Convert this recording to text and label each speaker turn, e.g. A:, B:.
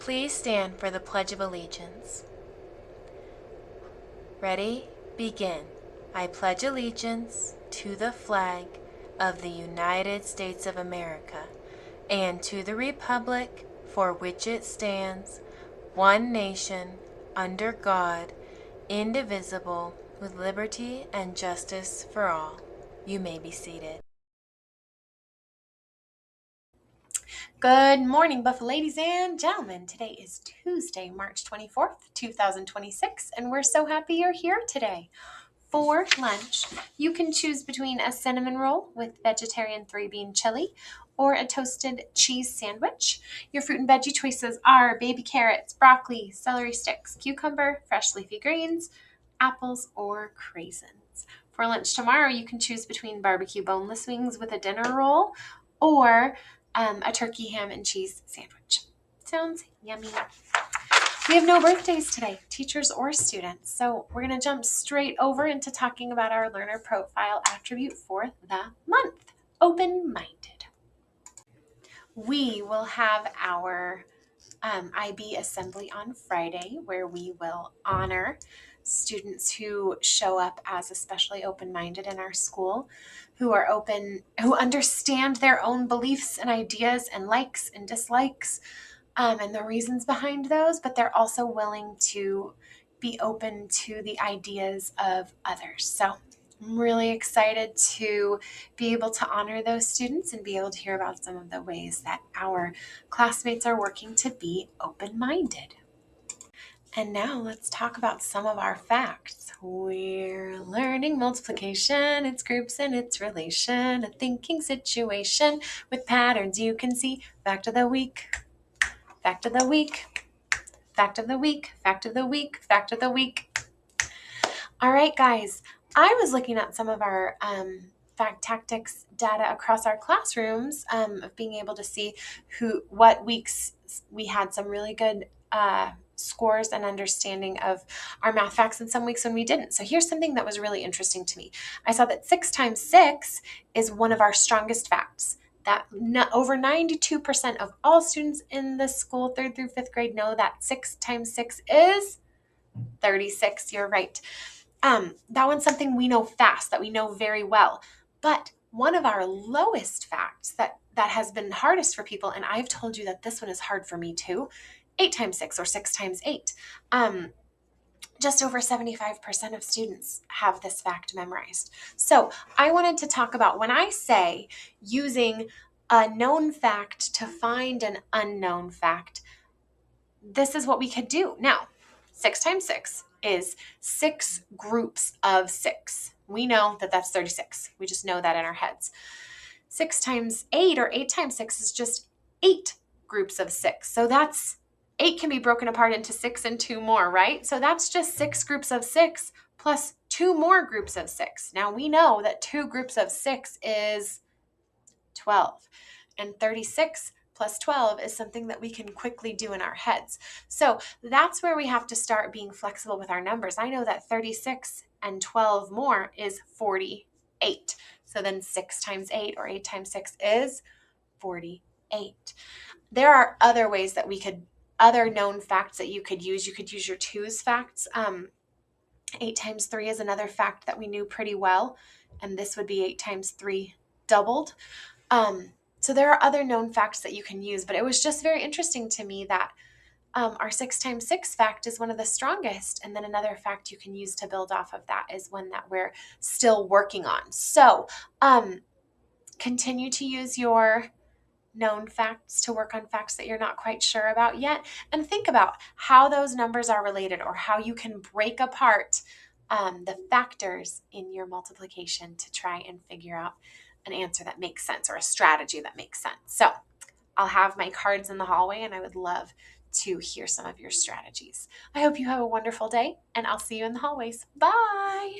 A: Please stand for the Pledge of Allegiance. Ready? Begin. I pledge allegiance to the flag of the United States of America and to the republic for which it stands, one nation, under God, indivisible, with liberty and justice for all. You may be seated. Good morning, Buffalo ladies and gentlemen. Today is Tuesday, March 24th, 2026, and we're so happy you're here today. For lunch, you can choose between a cinnamon roll with vegetarian 3-bean chili or a toasted cheese sandwich. Your fruit and veggie choices are baby carrots, broccoli, celery sticks, cucumber, fresh leafy greens, apples, or craisins. For lunch tomorrow, you can choose between barbecue boneless wings with a dinner roll or a turkey, ham, and cheese sandwich. Sounds yummy. We have no birthdays today, teachers or students, so we're going to jump straight over into talking about our learner profile attribute for the month, open-minded. We will have our IB assembly on Friday, where we will honor students who show up as especially open-minded in our school, who are open, who understand their own beliefs and ideas and likes and dislikes, and the reasons behind those, but they're also willing to be open to the ideas of others. So I'm really excited to be able to honor those students and be able to hear about some of the ways that our classmates are working to be open-minded. And now let's talk about some of our facts. We're learning multiplication, its groups and its relation, a thinking situation with patterns you can see. Fact of the week. Fact of the week, fact of the week, fact of the week, fact of the week. All right, guys, I was looking at some of our fact tactics data across our classrooms of being able to see what weeks we had some really good scores and understanding of our math facts and some weeks when we didn't. So here's something that was really interesting to me. I saw that 6 times 6 is one of our strongest facts. That over 92% of all students in the school, 3rd through 5th grade, know that 6 times 6 is 36. You're right. That one's something we know fast, that we know very well. But one of our lowest facts that has been hardest for people, and I've told you that this one is hard for me too, 8 times 6 or 6 times 8. Just over 75% of students have this fact memorized. So I wanted to talk about when I say using a known fact to find an unknown fact, this is what we could do. Now, 6 times 6 is 6 groups of 6. We know that that's 36. We just know that in our heads. 6 times 8 or 8 times 6 is just 8 groups of 6. So that's 8 can be broken apart into 6 and 2 more, right? So that's just 6 groups of 6 plus 2 more groups of 6. Now we know that 2 groups of 6 is 12, and 36 plus 12 is something that we can quickly do in our heads. So that's where we have to start being flexible with our numbers. I know that 36 and 12 more is 48. So then 6 times 8 or 8 times 6 is 48. There are other ways that other known facts that you could use. You could use your twos facts. 8 times 3 is another fact that we knew pretty well, and this would be 8 times 3 doubled. So there are other known facts that you can use, but it was just very interesting to me that our 6 times 6 fact is one of the strongest, and then another fact you can use to build off of that is one that we're still working on. So continue to use your known facts to work on facts that you're not quite sure about yet, and think about how those numbers are related or how you can break apart the factors in your multiplication to try and figure out an answer that makes sense or a strategy that makes sense. So I'll have my cards in the hallway, and I would love to hear some of your strategies. I hope you have a wonderful day, and I'll see you in the hallways. Bye.